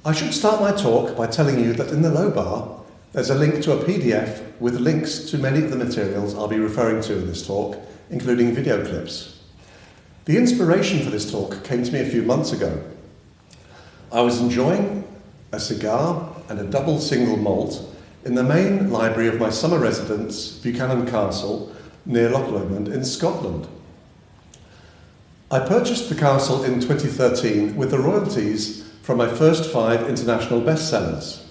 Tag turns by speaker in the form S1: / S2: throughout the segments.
S1: I should start my talk by telling you that in the low bar, there's a link to a PDF with links to many of the materials I'll be referring to in this talk, including video clips. The inspiration for this talk came to me a few months ago. I was enjoying a cigar and a double single malt in the main library of my summer residence, Buchanan Castle, near Loch Lomond in Scotland. I purchased the castle in 2013 with the royalties from my first 5 international bestsellers.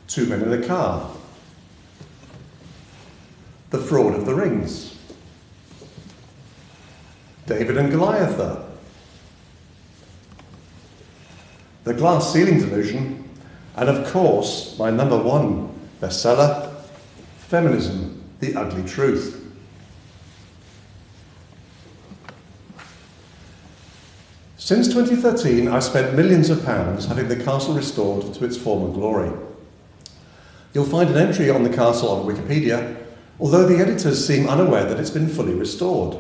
S1: 2 Men in a Car, The Fraud of the Rings, David and Goliath, The Glass Ceiling Delusion, and of course, my #1 bestseller, Feminism, The Ugly Truth. Since 2013, I've spent millions of pounds having the castle restored to its former glory. You'll find an entry on the castle on Wikipedia, although the editors seem unaware that it's been fully restored.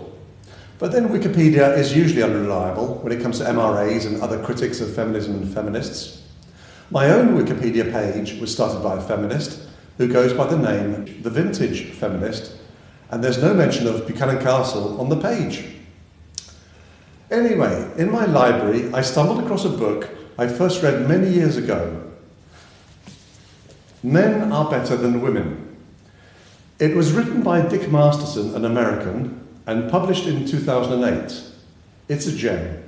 S1: But then Wikipedia is usually unreliable when it comes to MRAs and other critics of feminism and feminists. My own Wikipedia page was started by a feminist who goes by the name The Vintage Feminist, and there's no mention of Buchanan Castle on the page. Anyway, in my library, I stumbled across a book I first read many years ago. Men Are Better Than Women. It was written by Dick Masterson, an American, and published in 2008. It's a gem.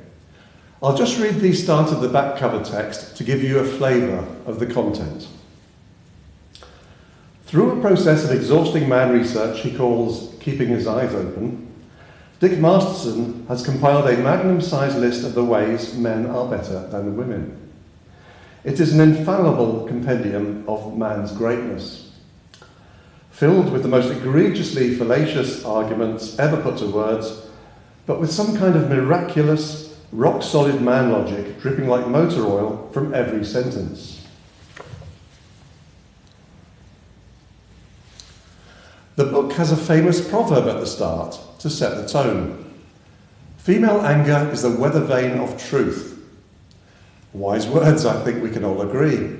S1: I'll just read the start of the back cover text to give you a flavour of the content. Through a process of exhausting man research he calls keeping his eyes open, Dick Masterson has compiled a magnum-sized list of the ways men are better than women. It is an infallible compendium of man's greatness, filled with the most egregiously fallacious arguments ever put to words, but with some kind of miraculous, rock-solid man logic dripping like motor oil from every sentence. The book has a famous proverb at the start to set the tone. Female anger is the weather vane of truth. Wise words, I think we can all agree.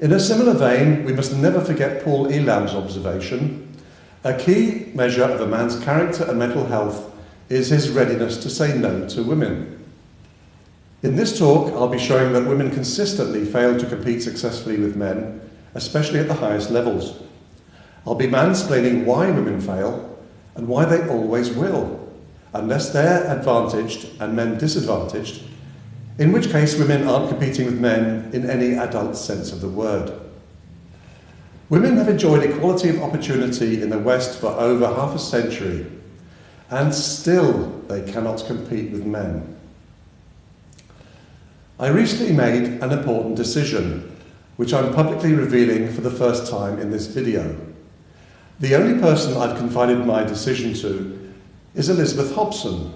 S1: In a similar vein, we must never forget Paul Elam's observation: a key measure of a man's character and mental health is his readiness to say no to women. In this talk, I'll be showing that women consistently fail to compete successfully with men, especially at the highest levels. I'll be mansplaining why women fail and why they always will, unless they're advantaged and men disadvantaged, in which case women aren't competing with men in any adult sense of the word. Women have enjoyed equality of opportunity in the West for over half a century, and still they cannot compete with men. I recently made an important decision, which I'm publicly revealing for the first time in this video. The only person I've confided my decision to is Elizabeth Hobson,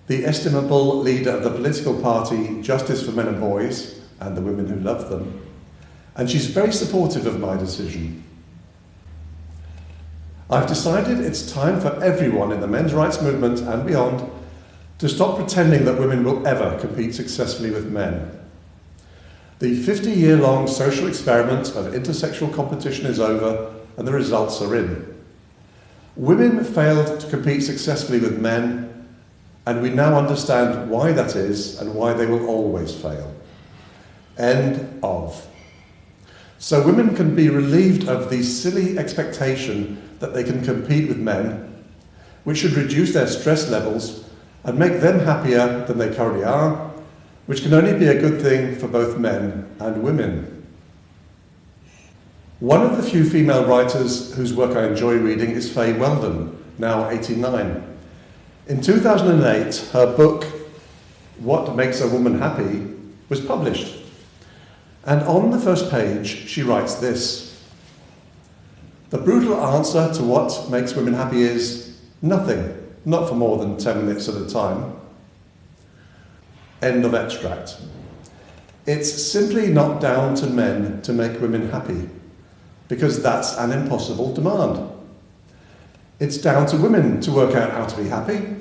S1: the estimable leader of the political party Justice for Men and Boys, and the women who love them, and she's very supportive of my decision. I've decided it's time for everyone in the men's rights movement and beyond to stop pretending that women will ever compete successfully with men. The 50-year-long social experiment of intersexual competition is over, and the results are in. Women failed to compete successfully with men, and we now understand why that is and why they will always fail. End of. So women can be relieved of the silly expectation that they can compete with men, which should reduce their stress levels and make them happier than they currently are, which can only be a good thing for both men and women. One of the few female writers whose work I enjoy reading is Faye Weldon, now 89. In 2008, her book, What Makes a Woman Happy, was published. And on the first page, she writes this: "The brutal answer to what makes women happy is nothing, not for more than 10 minutes at a time." End of extract. It's simply not down to men to make women happy, because that's an impossible demand. It's down to women to work out how to be happy.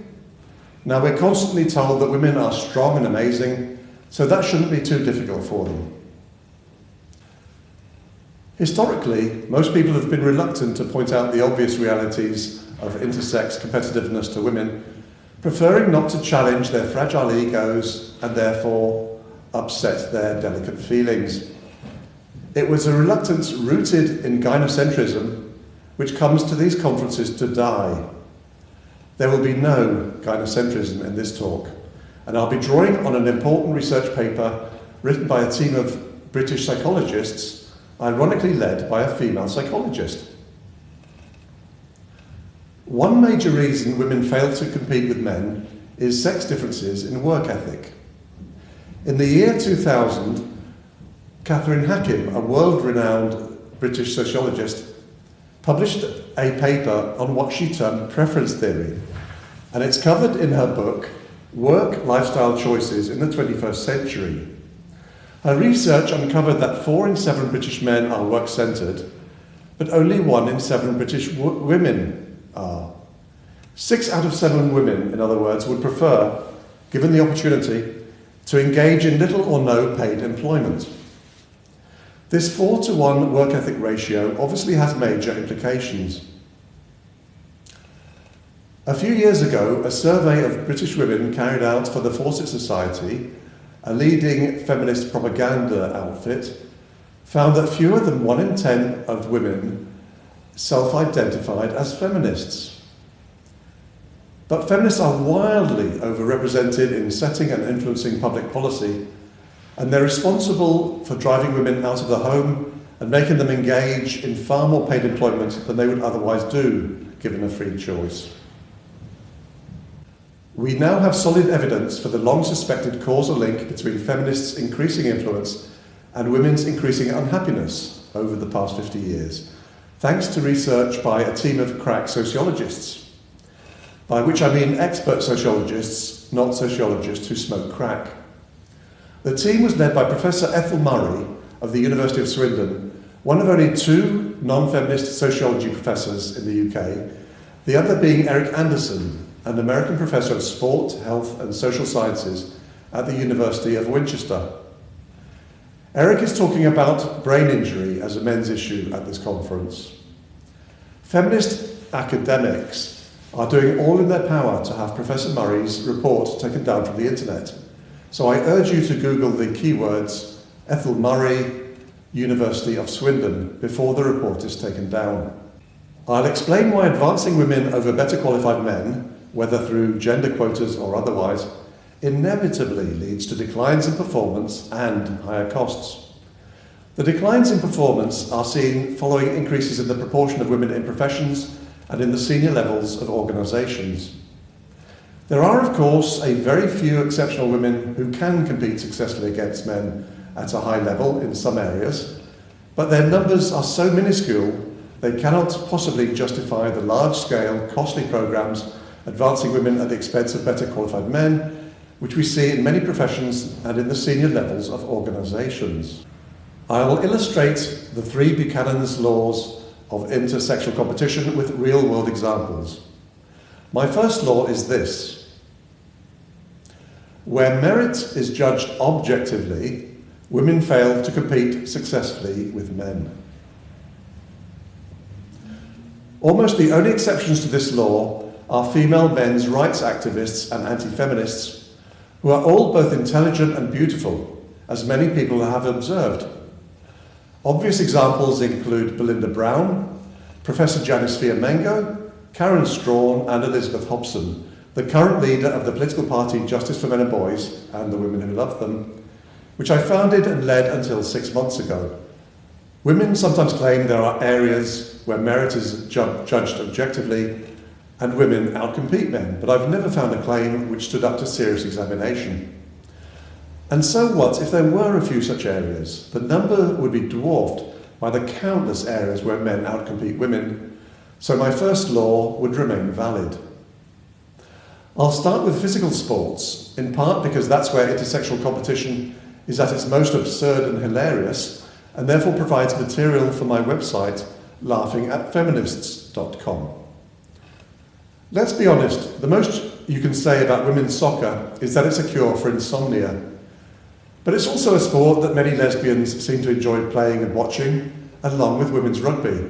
S1: Now, we're constantly told that women are strong and amazing, so that shouldn't be too difficult for them. Historically, most people have been reluctant to point out the obvious realities of intersex competitiveness to women, preferring not to challenge their fragile egos and therefore upset their delicate feelings. It was a reluctance rooted in gynocentrism which comes to these conferences to die. There will be no gynocentrism in this talk, and I'll be drawing on an important research paper written by a team of British psychologists, ironically led by a female psychologist. One major reason women fail to compete with men is sex differences in work ethic. In the year 2000, Catherine Hackim, a world-renowned British sociologist, published a paper on what she termed preference theory, and it's covered in her book, Work Lifestyle Choices in the 21st Century. Her research uncovered that 4 in 7 British men are work-centred, but only 1 in 7 British women are. 6 out of 7 women, in other words, would prefer, given the opportunity, to engage in little or no paid employment. This 4-to-1 work ethic ratio obviously has major implications. A few years ago, a survey of British women carried out for the Fawcett Society, a leading feminist propaganda outfit, found that fewer than 1 in 10 of women self-identified as feminists. But feminists are wildly overrepresented in setting and influencing public policy, and they're responsible for driving women out of the home and making them engage in far more paid employment than they would otherwise do, given a free choice. We now have solid evidence for the long-suspected causal link between feminists' increasing influence and women's increasing unhappiness over the past 50 years, thanks to research by a team of crack sociologists, by which I mean expert sociologists, not sociologists who smoke crack. The team was led by Professor Ethel Murray of the University of Swindon, one of only 2 non-feminist sociology professors in the UK, the other being Eric Anderson, an American professor of sport, health and social sciences at the University of Winchester. Eric is talking about brain injury as a men's issue at this conference. Feminist academics are doing all in their power to have Professor Murray's report taken down from the internet. So I urge you to Google the keywords Ethel Murray, University of Swindon, before the report is taken down. I'll explain why advancing women over better qualified men, whether through gender quotas or otherwise, inevitably leads to declines in performance and higher costs. The declines in performance are seen following increases in the proportion of women in professions and in the senior levels of organisations. There are, of course, a very few exceptional women who can compete successfully against men at a high level in some areas, but their numbers are so minuscule they cannot possibly justify the large-scale, costly programmes advancing women at the expense of better qualified men, which we see in many professions and in the senior levels of organisations. I will illustrate the 3 Buchanan's laws of intersexual competition with real-world examples. My first law is this: where merit is judged objectively, women fail to compete successfully with men. Almost the only exceptions to this law are female men's rights activists and anti-feminists, who are all both intelligent and beautiful, as many people have observed. Obvious examples include Belinda Brown, Professor Janice Fiamengo, Karen Strawn and Elizabeth Hobson, the current leader of the political party Justice for Men and Boys and the Women Who Love Them, which I founded and led until 6 months ago. Women sometimes claim there are areas where merit is judged objectively and women outcompete men, but I've never found a claim which stood up to serious examination. And so what if there were a few such areas? The number would be dwarfed by the countless areas where men outcompete women, so my first law would remain valid. I'll start with physical sports, in part because that's where intersexual competition is at its most absurd and hilarious, and therefore provides material for my website, laughingatfeminists.com. Let's be honest, the most you can say about women's soccer is that it's a cure for insomnia. But it's also a sport that many lesbians seem to enjoy playing and watching, along with women's rugby.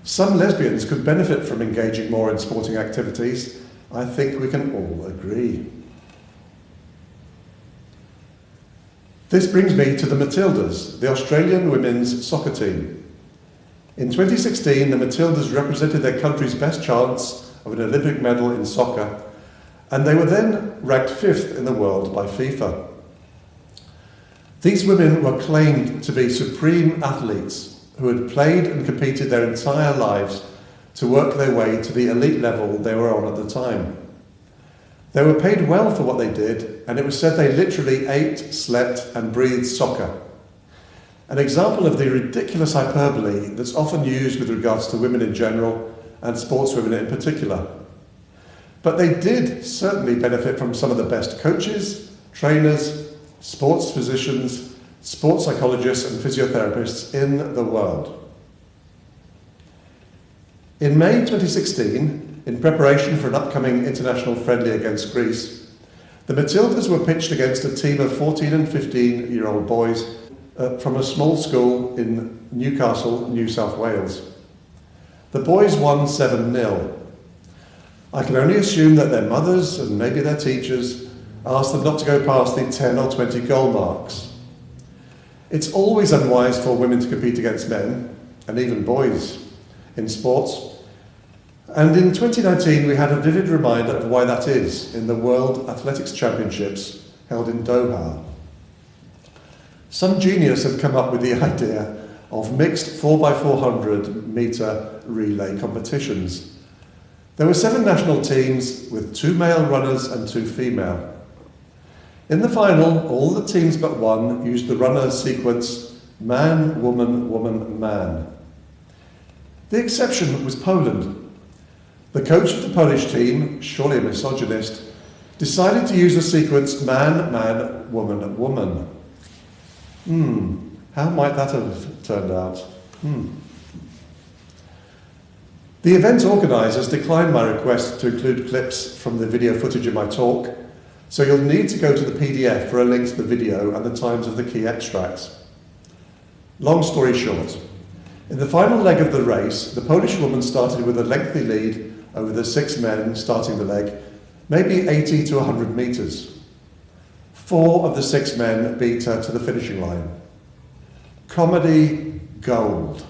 S1: Some lesbians could benefit from engaging more in sporting activities. I think we can all agree. This brings me to the Matildas, the Australian women's soccer team. In 2016, the Matildas represented their country's best chance of an Olympic medal in soccer, and they were then ranked 5th in the world by FIFA. These women were claimed to be supreme athletes who had played and competed their entire lives to work their way to the elite level they were on at the time. They were paid well for what they did, and it was said they literally ate, slept, and breathed soccer. An example of the ridiculous hyperbole that's often used with regards to women in general and sportswomen in particular. But they did certainly benefit from some of the best coaches, trainers, sports physicians, sports psychologists and physiotherapists in the world. In May 2016, in preparation for an upcoming international friendly against Greece, the Matildas were pitched against a team of 14 and 15-year-old boys from a small school in Newcastle, New South Wales. The boys won 7-0. I can only assume that their mothers and maybe their teachers asked them not to go past the 10 or 20 goal marks. It's always unwise for women to compete against men, and even boys, in sports. And in 2019, we had a vivid reminder of why that is in the World Athletics Championships held in Doha. Some genius had come up with the idea of mixed 4x400 metre relay competitions. There were 7 national teams with 2 male runners and 2 female. In the final, all the teams but one used the runner sequence man, woman, woman, man. The exception was Poland. The coach of the Polish team, surely a misogynist, decided to use the sequence man, man, woman, woman. How might that have turned out? The event organisers declined my request to include clips from the video footage of my talk, so you'll need to go to the PDF for a link to the video and the times of the key extracts. Long story short, in the final leg of the race, the Polish woman started with a lengthy lead over the 6 men starting the leg, maybe 80 to 100 metres. 4 of the 6 men beat her to the finishing line. Comedy gold.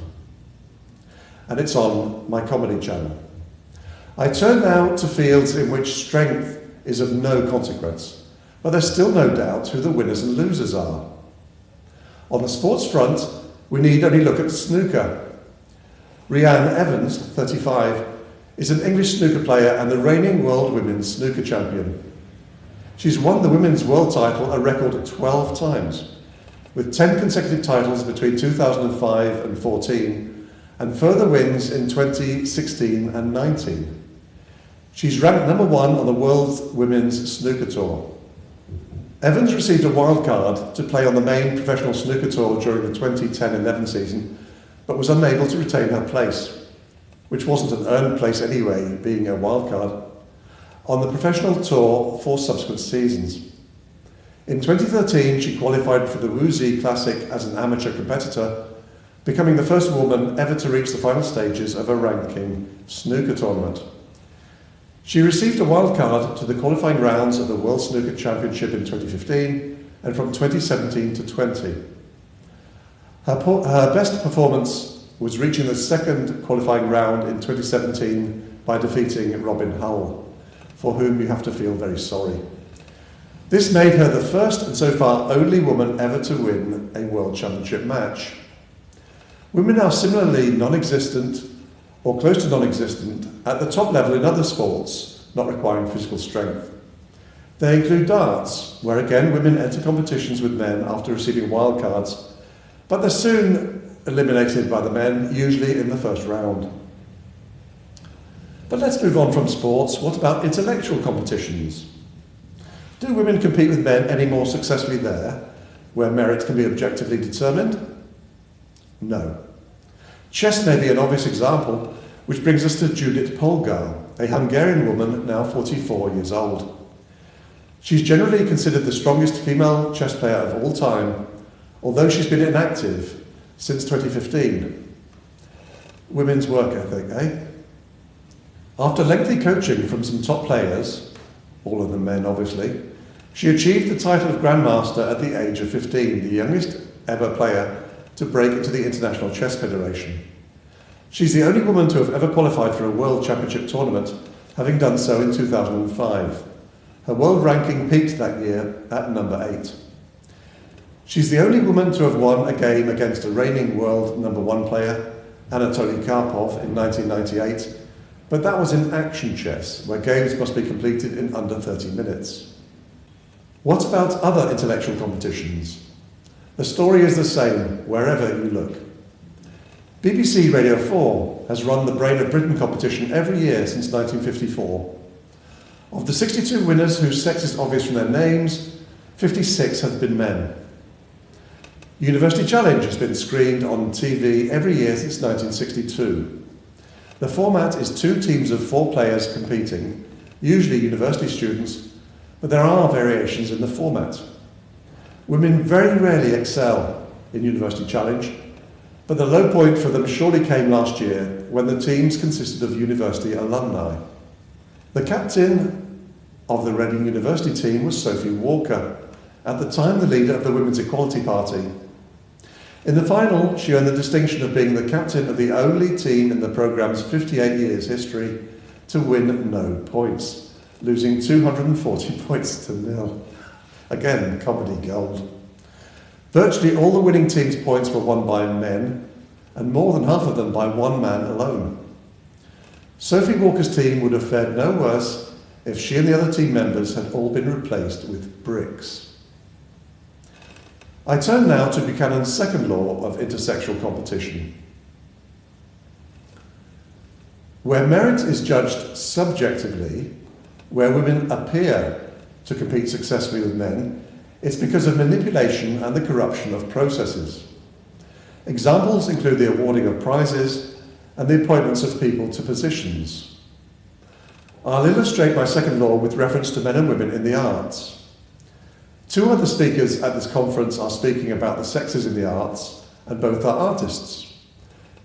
S1: And it's on my comedy channel. I turn now to fields in which strength is of no consequence, but there's still no doubt who the winners and losers are. On the sports front, we need only look at snooker. Rhiannon Evans, 35, is an English snooker player and the reigning world women's snooker champion. She's won the women's world title a record 12 times, with 10 consecutive titles between 2005 and 14, and further wins in 2016 and 19. She's ranked number 1 on the World Women's Snooker Tour. Evans received a wild card to play on the main professional snooker tour during the 2010-11 season, but was unable to retain her place, which wasn't an earned place anyway, being a wild card, on the professional tour for subsequent seasons. In 2013, she qualified for the Wuxi Classic as an amateur competitor, becoming the first woman ever to reach the final stages of a ranking snooker tournament. She received a wild card to the qualifying rounds of the World Snooker Championship in 2015 and from 2017 to 20. Her best performance was reaching the second qualifying round in 2017 by defeating Robin Hull, for whom you have to feel very sorry. This made her the first and so far only woman ever to win a World Championship match. Women are similarly non-existent or close to non-existent at the top level in other sports not requiring physical strength. They include darts, where again women enter competitions with men after receiving wildcards, but they're soon eliminated by the men, usually in the first round. But let's move on from sports. What about intellectual competitions? Do women compete with men any more successfully there, where merit can be objectively determined? No. Chess may be an obvious example, which brings us to Judith Polgar, a Hungarian woman now 44 years old. She's generally considered the strongest female chess player of all time, although she's been inactive since 2015. Women's work ethic, eh? After lengthy coaching from some top players, all of them men obviously, she achieved the title of Grandmaster at the age of 15, the youngest ever player to break into the International Chess Federation. She's the only woman to have ever qualified for a World Championship tournament, having done so in 2005. Her world ranking peaked that year at number 8. She's the only woman to have won a game against a reigning world number 1 player, Anatoly Karpov, in 1998, but that was in action chess, where games must be completed in under 30 minutes. What about other intellectual competitions? The story is the same wherever you look. BBC Radio 4 has run the Brain of Britain competition every year since 1954. Of the 62 winners whose sex is obvious from their names, 56 have been men. University Challenge has been screened on TV every year since 1962. The format is 2 teams of 4 players competing, usually university students, but there are variations in the format. Women very rarely excel in University Challenge, but the low point for them surely came last year when the teams consisted of university alumni. The captain of the Reading University team was Sophie Walker, at the time the leader of the Women's Equality Party. In the final, she earned the distinction of being the captain of the only team in the programme's 58 years history to win no points, losing 240 points to 0. Again, comedy gold. Virtually all the winning team's points were won by men, and more than half of them by one man alone. Sophie Walker's team would have fared no worse if she and the other team members had all been replaced with bricks. I turn now to Buchanan's second law of intersexual competition. Where merit is judged subjectively, where women appear to compete successfully with men, it's because of manipulation and the corruption of processes. Examples include the awarding of prizes and the appointments of people to positions. I'll illustrate my second law with reference to men and women in the arts. 2 other speakers at this conference are speaking about the sexes in the arts, and both are artists,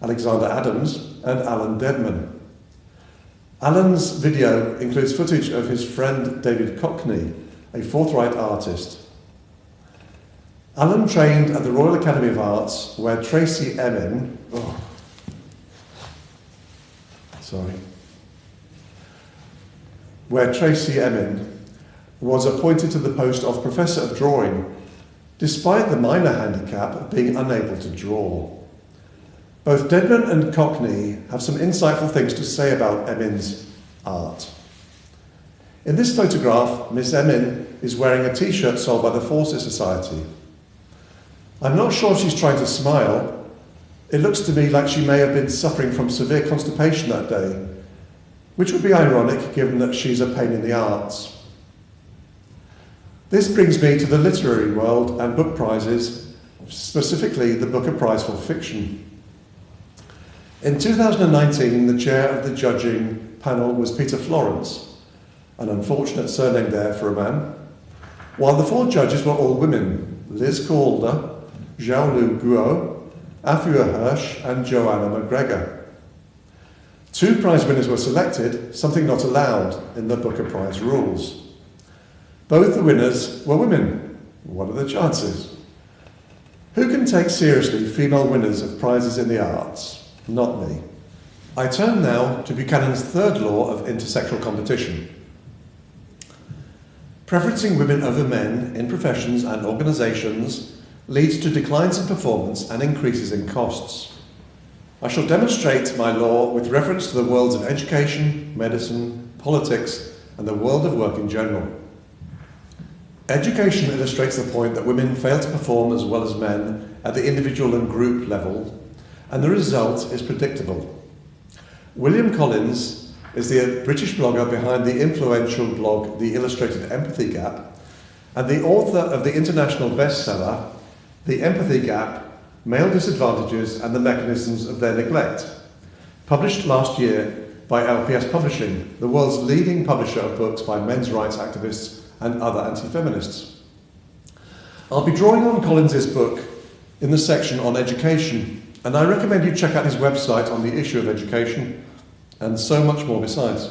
S1: Alexander Adams and Alan Dedman. Alan's video includes footage of his friend David Cockney, a forthright artist. Alan trained at the Royal Academy of Arts, where Tracy Emin, was appointed to the post of Professor of Drawing, despite the minor handicap of being unable to draw. Both Dedman and Cockney have some insightful things to say about Emin's art. In this photograph, Miss Emin is wearing a t-shirt sold by the Forces Society. I'm not sure if she's trying to smile. It looks to me like she may have been suffering from severe constipation that day, which would be ironic given that she's a pain in the arts. This brings me to the literary world and book prizes, specifically the Booker Prize for Fiction. In 2019, the chair of the judging panel was Peter Florence, an unfortunate surname there for a man, while the 4 judges were all women: Liz Calder, Xiaolu Guo, Afua Hirsch, and Joanna McGregor. 2 prize winners were selected, something not allowed in the Booker Prize rules. Both the winners were women. What are the chances? Who can take seriously female winners of prizes in the arts? Not me. I turn now to Buchanan's third law of intersexual competition. Preferencing women over men in professions and organisations leads to declines in performance and increases in costs. I shall demonstrate my law with reference to the worlds of education, medicine, politics, and the world of work in general. Education illustrates the point that women fail to perform as well as men at the individual and group level, and the result is predictable. William Collins is the British blogger behind the influential blog The Illustrated Empathy Gap, and the author of the international bestseller The Empathy Gap: Male Disadvantages and the Mechanisms of Their Neglect, published last year by LPS Publishing, the world's leading publisher of books by men's rights activists and other anti-feminists. I'll be drawing on Collins's book in the section on education, and I recommend you check out his website on the issue of education, and so much more besides.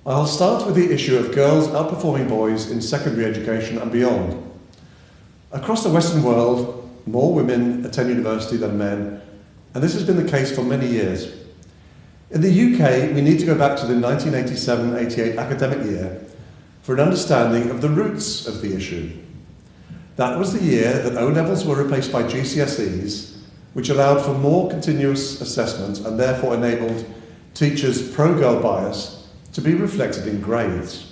S1: I'll start with the issue of girls outperforming boys in secondary education and beyond. Across the Western world, more women attend university than men, and this has been the case for many years. In the UK, we need to go back to the 1987-88 academic year for an understanding of the roots of the issue. That was the year that O-levels were replaced by GCSEs, which allowed for more continuous assessment and therefore enabled teachers' pro-girl bias to be reflected in grades.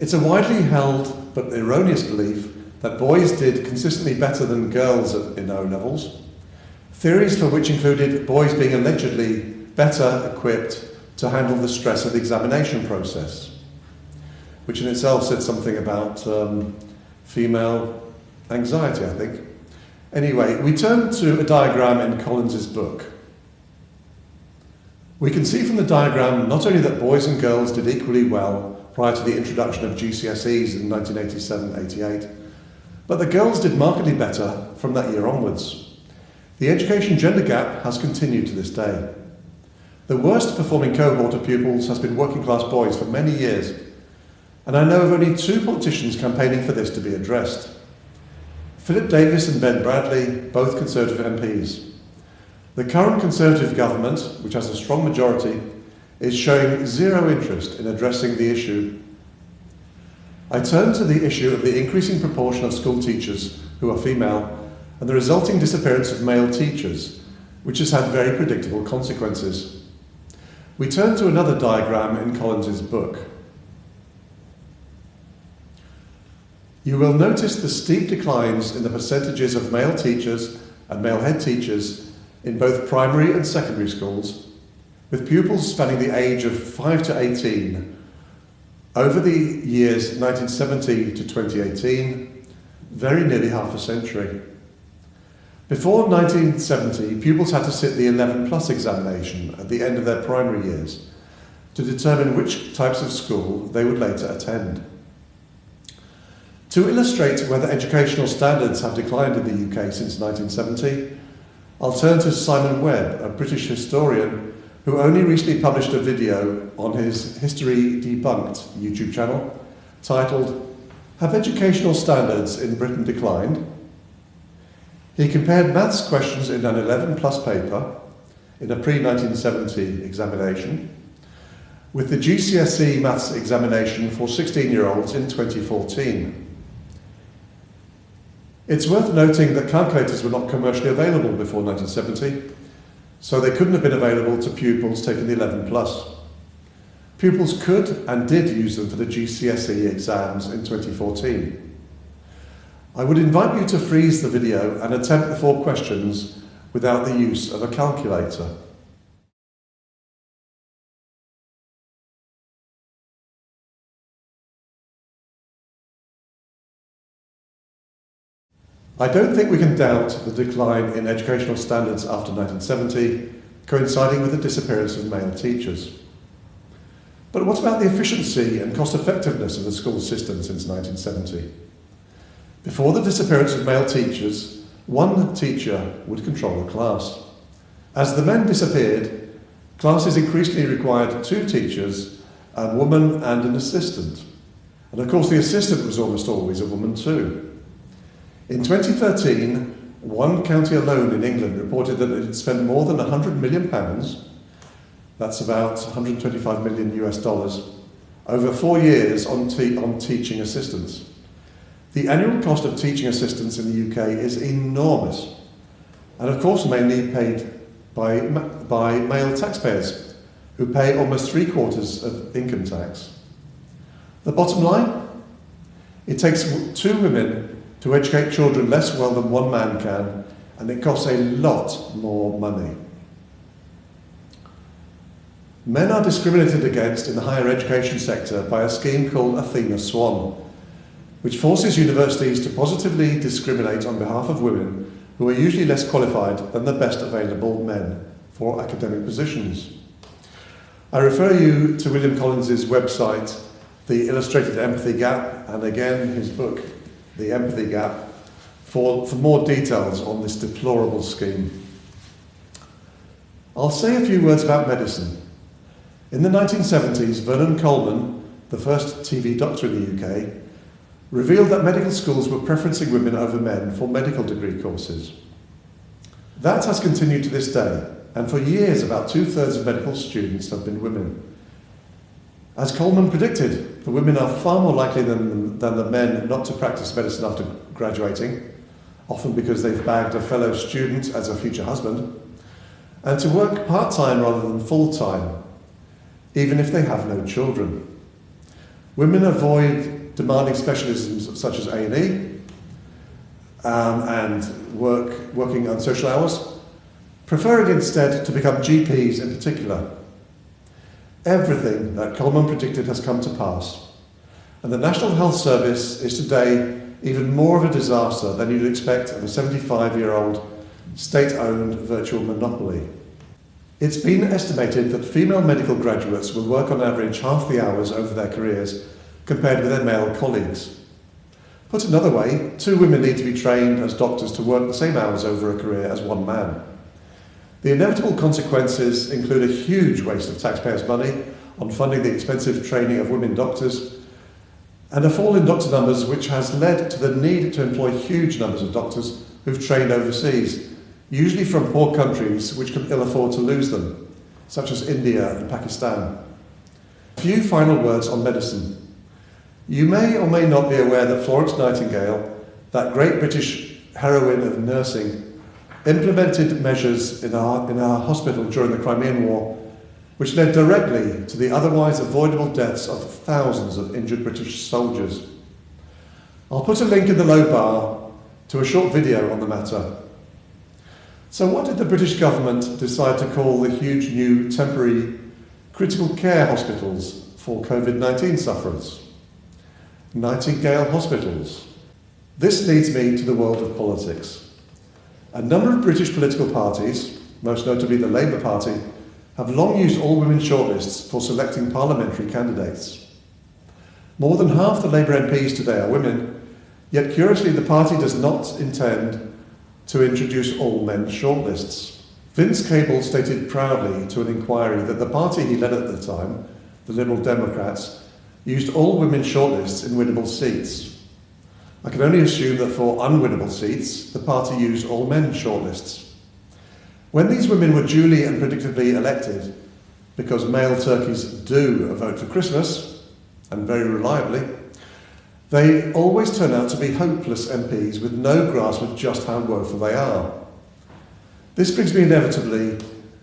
S1: It's a widely held but erroneous belief that boys did consistently better than girls in O-levels, theories for which included boys being allegedly better equipped to handle the stress of the examination process, which in itself said something about female anxiety, I think. Anyway, we turn to a diagram in Collins's book. We can see from the diagram not only that boys and girls did equally well prior to the introduction of GCSEs in 1987-88, but the girls did markedly better from that year onwards. The education gender gap has continued to this day. The worst performing cohort of pupils has been working class boys for many years, and I know of only 2 politicians campaigning for this to be addressed. Philip Davis and Ben Bradley, both Conservative MPs. The current Conservative government, which has a strong majority, is showing zero interest in addressing the issue. I turn to the issue of the increasing proportion of school teachers who are female and the resulting disappearance of male teachers, which has had very predictable consequences. We turn to another diagram in Collins's book. You will notice the steep declines in the percentages of male teachers and male head teachers in both primary and secondary schools, with pupils spanning the age of 5 to 18 over the years 1970 to 2018, very nearly half a century. Before 1970, pupils had to sit the 11 plus examination at the end of their primary years to determine which types of school they would later attend. To illustrate whether educational standards have declined in the UK since 1970, I'll turn to Simon Webb, a British historian who only recently published a video on his History Debunked YouTube channel titled, "Have Educational Standards in Britain Declined?" He compared maths questions in an 11 plus paper in a pre-1970 examination with the GCSE maths examination for 16-year-olds in 2014. It's worth noting that calculators were not commercially available before 1970, so they couldn't have been available to pupils taking the 11 plus. Pupils could and did use them for the GCSE exams in 2014. I would invite you to freeze the video and attempt the 4 questions without the use of a calculator. I don't think we can doubt the decline in educational standards after 1970, coinciding with the disappearance of male teachers. But what about the efficiency and cost-effectiveness of the school system since 1970? Before the disappearance of male teachers, 1 teacher would control a class. As the men disappeared, classes increasingly required 2 teachers, a woman and an assistant. And of course the assistant was almost always a woman too. In 2013, one county alone in England reported that it had spent more than £100 million, that's about 125 million US dollars, over 4 years on teaching assistants. The annual cost of teaching assistants in the UK is enormous, and of course mainly paid by male taxpayers, who pay almost 3/4 of income tax. The bottom line? It takes 2 women to educate children less well than 1 man can, and it costs a lot more money. Men are discriminated against in the higher education sector by a scheme called Athena Swan, which forces universities to positively discriminate on behalf of women who are usually less qualified than the best available men for academic positions. I refer you to William Collins's website The Illustrated Empathy Gap, and again his book, The Empathy Gap, for more details on this deplorable scheme. I'll say a few words about medicine. In the 1970s, Vernon Coleman, the first TV doctor in the UK, revealed that medical schools were preferencing women over men for medical degree courses. That has continued to this day, and for years about 2/3 of medical students have been women. As Coleman predicted, the women are far more likely than the men not to practice medicine after graduating, often because they've bagged a fellow student as a future husband, and to work part-time rather than full-time, even if they have no children. Women avoid demanding specialisms such as A&E and working on social hours, preferring instead to become GPs in particular. Everything that Coleman predicted has come to pass, and the National Health Service is today even more of a disaster than you'd expect of a 75-year-old state-owned virtual monopoly. It's been estimated that female medical graduates will work on average half the hours over their careers compared with their male colleagues. Put another way, 2 women need to be trained as doctors to work the same hours over a career as 1 man. The inevitable consequences include a huge waste of taxpayers' money on funding the expensive training of women doctors, and a fall in doctor numbers which has led to the need to employ huge numbers of doctors who've trained overseas, usually from poor countries which can ill afford to lose them, such as India and Pakistan. A few final words on medicine. You may or may not be aware that Florence Nightingale, that great British heroine of nursing, implemented measures in our hospital during the Crimean War which led directly to the otherwise avoidable deaths of thousands of injured British soldiers. I'll put a link in the low bar to a short video on the matter. So what did the British government decide to call the huge new temporary critical care hospitals for COVID-19 sufferers? Nightingale hospitals. This leads me to the world of politics. A number of British political parties, most notably the Labour Party, have long used all-women shortlists for selecting parliamentary candidates. More than half the Labour MPs today are women, yet curiously the party does not intend to introduce all-men shortlists. Vince Cable stated proudly to an inquiry that the party he led at the time, the Liberal Democrats, used all-women shortlists in winnable seats. I can only assume that for unwinnable seats, the party used all-men shortlists. When these women were duly and predictably elected, because male turkeys do vote for Christmas, and very reliably, they always turn out to be hopeless MPs with no grasp of just how woeful they are. This brings me inevitably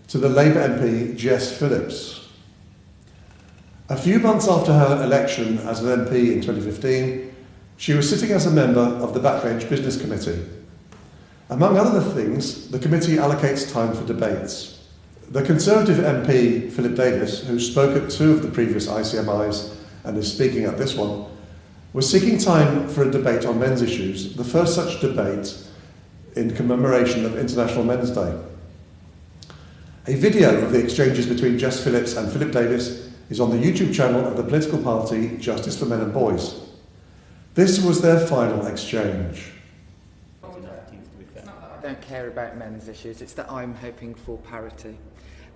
S1: to the Labour MP Jess Phillips. A few months after her election as an MP in 2015, she was sitting as a member of the Backbench Business Committee. Among other things, the committee allocates time for debates. The Conservative MP, Philip Davis, who spoke at 2 of the previous ICMIs and is speaking at this one, was seeking time for a debate on men's issues, the first such debate in commemoration of International Men's Day. A video of the exchanges between Jess Phillips and Philip Davis is on the YouTube channel of the political party Justice for Men and Boys. This was their final exchange.
S2: I don't care about men's issues, it's that I'm hoping for parity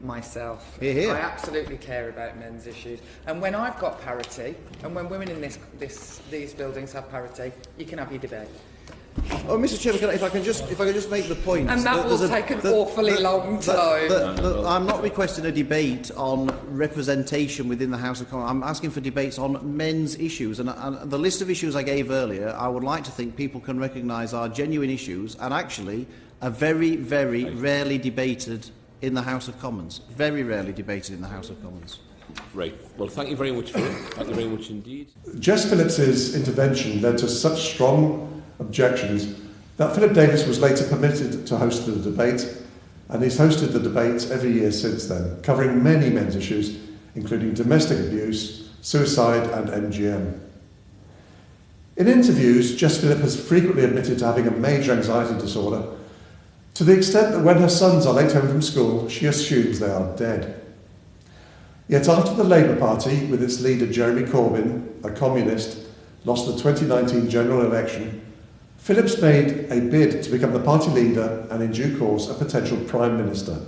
S2: myself.
S3: Hear, hear.
S2: I absolutely care about men's issues, and when I've got parity, and when women in these buildings have parity, you can have your debate.
S3: Oh, Mr. Chairman, if I can just make the point,
S2: and that will take an awfully long time.
S3: I'm not requesting a debate on representation within the House of Commons. I'm asking for debates on men's issues, and the list of issues I gave earlier, I would like to think people can recognise are genuine issues and actually are very, very rarely debated in the House of Commons. Very rarely debated in the House of Commons.
S4: Right. Well, thank you very much for it. Thank you very much indeed.
S1: Jess Phillips's intervention led to such strong objections that Philip Davis was later permitted to host the debate, and he's hosted the debate every year since then, covering many men's issues, including domestic abuse, suicide and MGM. In interviews, Jess Phillip has frequently admitted to having a major anxiety disorder, to the extent that when her sons are late home from school, she assumes they are dead. Yet after the Labour Party, with its leader Jeremy Corbyn, a communist, lost the 2019 general election, Phillips made a bid to become the party leader and in due course a potential Prime Minister.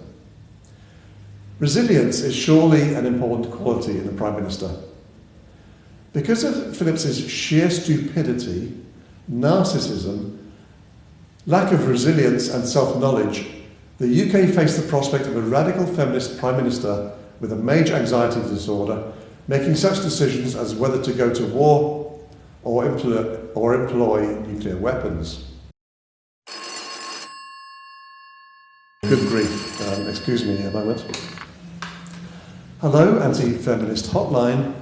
S1: Resilience is surely an important quality in a Prime Minister. Because of Phillips's sheer stupidity, narcissism, lack of resilience and self-knowledge, the UK faced the prospect of a radical feminist Prime Minister with a major anxiety disorder, making such decisions as whether to go to war or employ nuclear weapons. Good grief. Excuse me a moment. Hello, anti-feminist hotline.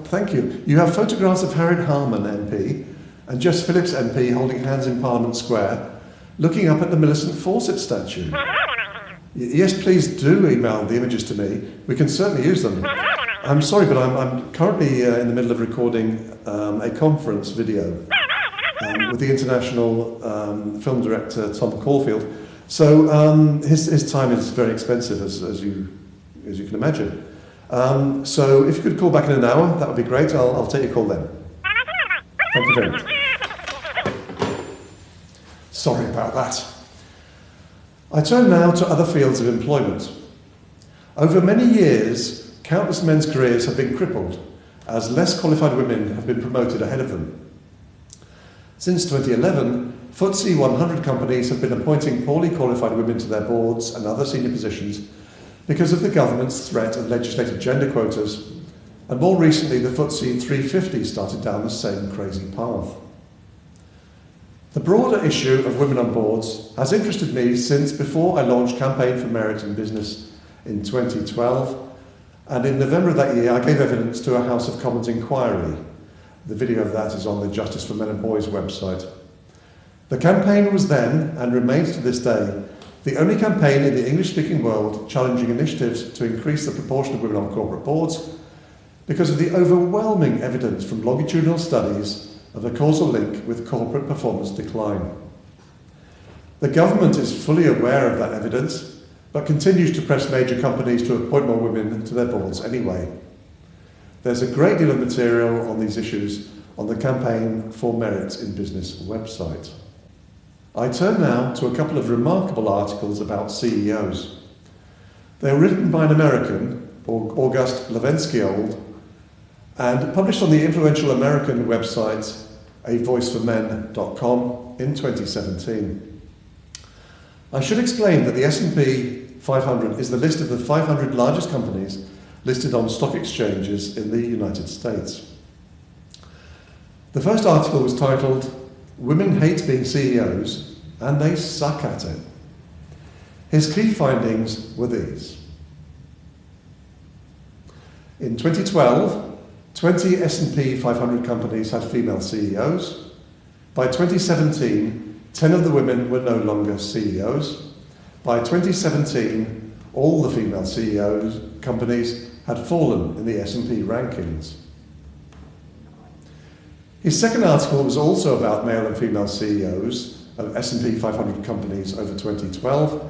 S1: Thank you. You have photographs of Harriet Harman MP and Jess Phillips MP holding hands in Parliament Square, looking up at the Millicent Fawcett statue. Yes, please do email the images to me. We can certainly use them. I'm sorry, but I'm currently in the middle of recording a conference video with the international film director Tom Caulfield. So his time is very expensive, as you can imagine. So if you could call back in an hour, that would be great. I'll take your call then. Thank you very much. Sorry about that. I turn now to other fields of employment. Over many years, countless men's careers have been crippled as less qualified women have been promoted ahead of them. Since 2011, FTSE 100 companies have been appointing poorly qualified women to their boards and other senior positions because of the government's threat of legislated gender quotas, and more recently the FTSE 350 started down the same crazy path. The broader issue of women on boards has interested me since before I launched Campaign for Merit in Business in 2012, and in November of that year I gave evidence to a House of Commons inquiry. The video of that is on the Justice for Men and Boys website. The campaign was then, and remains to this day, the only campaign in the English-speaking world challenging initiatives to increase the proportion of women on corporate boards because of the overwhelming evidence from longitudinal studies of a causal link with corporate performance decline. The government is fully aware of that evidence, but continues to press major companies to appoint more women to their boards anyway. There's a great deal of material on these issues on the Campaign for Merit in Business website. I turn now to a couple of remarkable articles about CEOs. They were written by an American, August Levensky-Old, and published on the influential American website avoiceformen.com in 2017. I should explain that the S&P 500 is the list of the 500 largest companies listed on stock exchanges in the United States. The first article was titled, "Women Hate Being CEOs and They Suck at It." His key findings were these. In 2012, 20 S&P 500 companies had female CEOs. By 2017, 10 of the women were no longer CEOs. By 2017, all the female CEOs companies had fallen in the S&P rankings. His second article was also about male and female CEOs of S&P 500 companies over 2012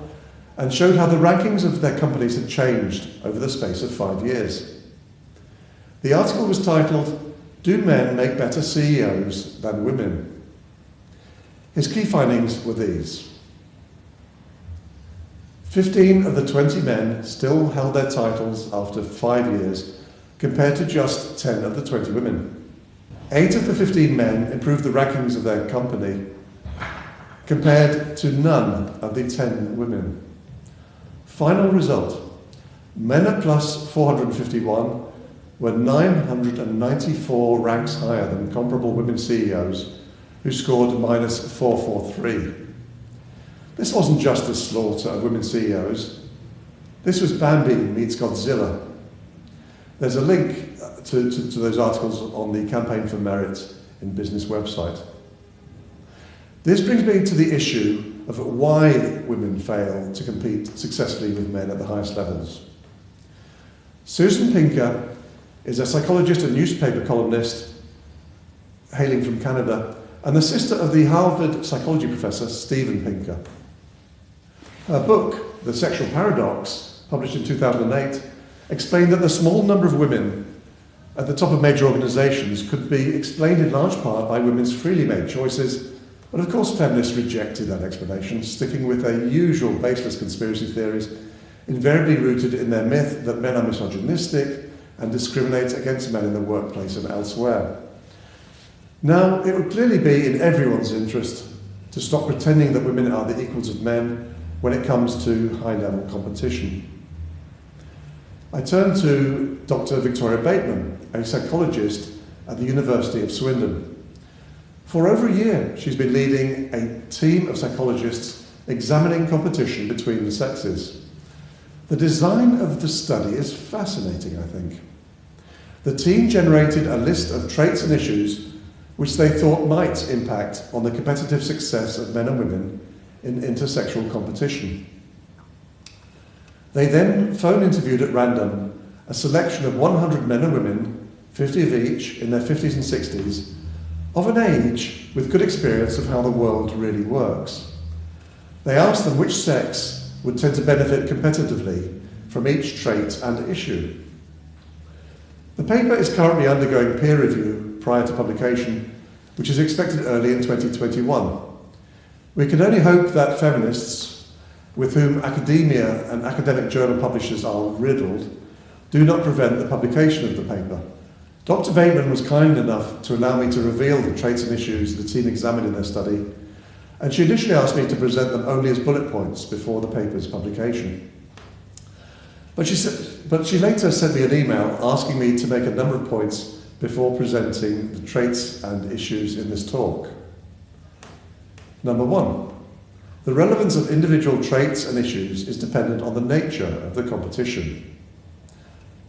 S1: and showed how the rankings of their companies had changed over the space of 5 years. The article was titled, "Do Men Make Better CEOs Than Women?" His key findings were these. 15 of the 20 men still held their titles after 5 years, compared to just 10 of the 20 women. 8 of the 15 men improved the rankings of their company, compared to none of the 10 women. Final result, men at plus 451 were 994 ranks higher than comparable women CEOs who scored minus 443. This wasn't just a slaughter of women CEOs. This was Bambi meets Godzilla. There's a link to those articles on the Campaign for Merit in Business website. This brings me to the issue of why women fail to compete successfully with men at the highest levels. Susan Pinker is a psychologist and newspaper columnist hailing from Canada, and the sister of the Harvard psychology professor Steven Pinker. Her book, The Sexual Paradox, published in 2008, explained that the small number of women at the top of major organisations could be explained in large part by women's freely made choices, but of course feminists rejected that explanation, sticking with their usual baseless conspiracy theories, invariably rooted in their myth that men are misogynistic and discriminate against men in the workplace and elsewhere. Now, it would clearly be in everyone's interest to stop pretending that women are the equals of men when it comes to high-level competition. I turn to Dr. Victoria Bateman, a psychologist at the University of Swindon. For over a year, she's been leading a team of psychologists examining competition between the sexes. The design of the study is fascinating, I think. The team generated a list of traits and issues which they thought might impact on the competitive success of men and women in intersexual competition. They then phone interviewed at random a selection of 100 men and women, 50 of each, in their 50s and 60s, of an age with good experience of how the world really works. They asked them which sex would tend to benefit competitively from each trait and issue. The paper is currently undergoing peer review prior to publication, which is expected early in 2021. We can only hope that feminists, with whom academia and academic journal publishers are riddled, do not prevent the publication of the paper. Dr. Bateman was kind enough to allow me to reveal the traits and issues the team examined in their study, and she initially asked me to present them only as bullet points before the paper's publication. But she later sent me an email asking me to make a number of points before presenting the traits and issues in this talk. Number one, the relevance of individual traits and issues is dependent on the nature of the competition.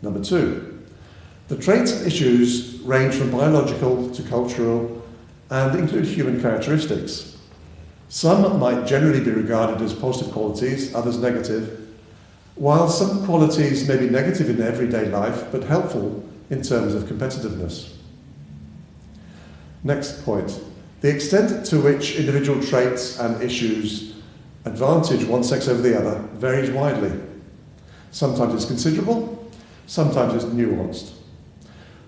S1: Number two, the traits and issues range from biological to cultural and include human characteristics. Some might generally be regarded as positive qualities, others negative, while some qualities may be negative in everyday life but helpful in terms of competitiveness. Next point. The extent to which individual traits and issues advantage one sex over the other varies widely. Sometimes it's considerable, sometimes it's nuanced.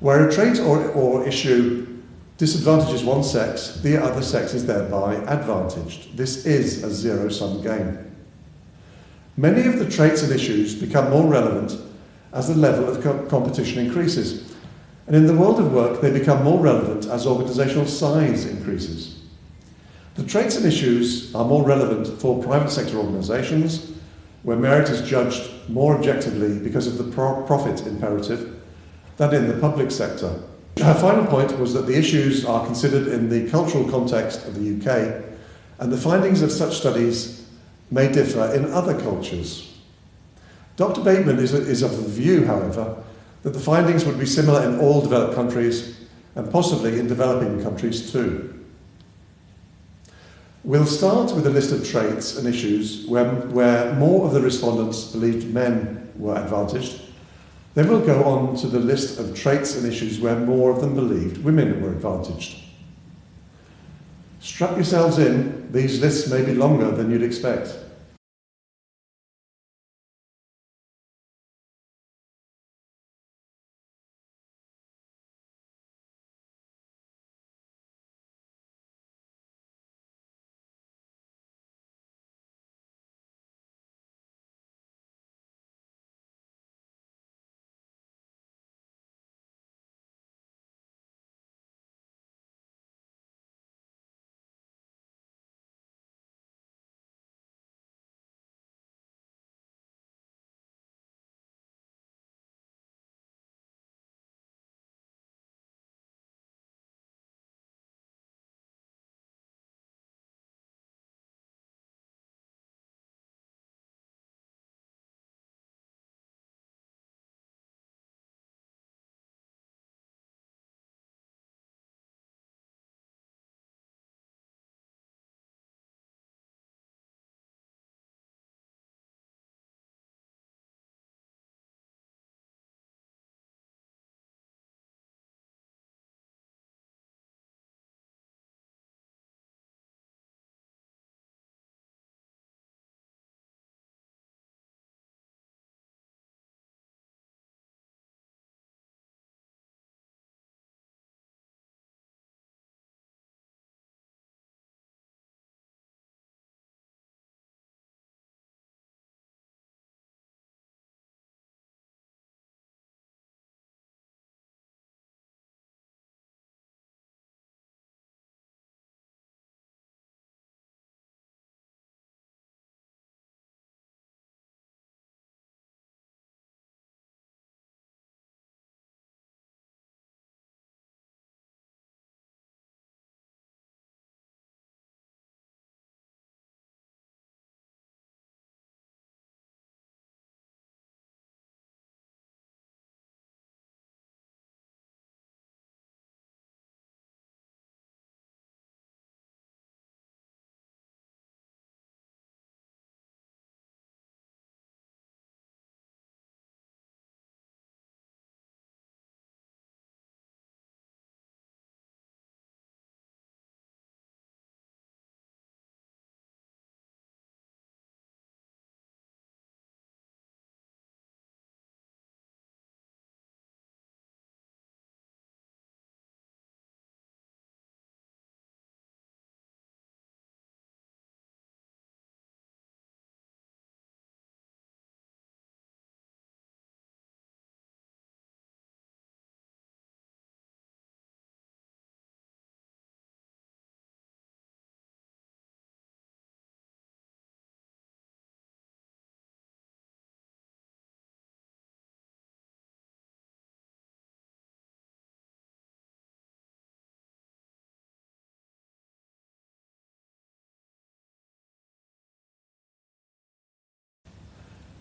S1: Where a trait or issue disadvantages one sex, the other sex is thereby advantaged. This is a zero-sum game. Many of the traits and issues become more relevant as the level of competition increases. And in the world of work, they become more relevant as organisational size increases. The traits and issues are more relevant for private sector organisations, where merit is judged more objectively because of the profit imperative, than in the public sector. Her final point was that the issues are considered in the cultural context of the UK, and the findings of such studies may differ in other cultures. Dr. Bateman is of the view, however, that the findings would be similar in all developed countries and possibly in developing countries too. We'll start with a list of traits and issues where more of the respondents believed men were advantaged. Then we'll go on to the list of traits and issues where more of them believed women were advantaged. Strap yourselves in, these lists may be longer than you'd expect.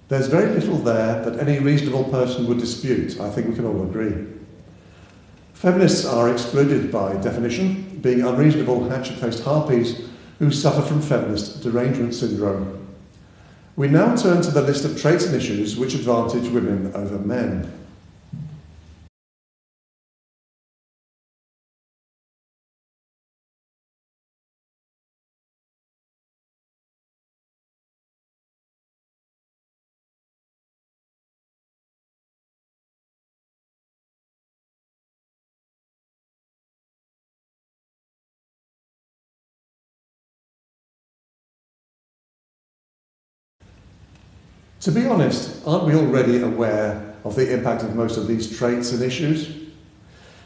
S1: There's very little there that any reasonable person would dispute. I think we can all agree. Feminists are excluded by definition, being unreasonable, hatchet-faced harpies who suffer from feminist derangement syndrome. We now turn to the list of traits and issues which advantage women over men. To be honest, aren't we already aware of the impact of most of these traits and issues?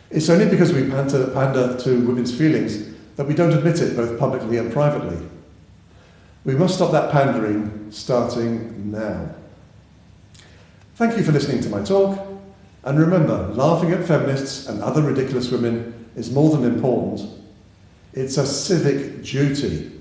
S1: It's only because we pander to women's feelings that we don't admit it both publicly and privately. We must stop that pandering, starting now. Thank you for listening to my talk, and remember, laughing at feminists and other ridiculous women is more than important. It's a civic duty.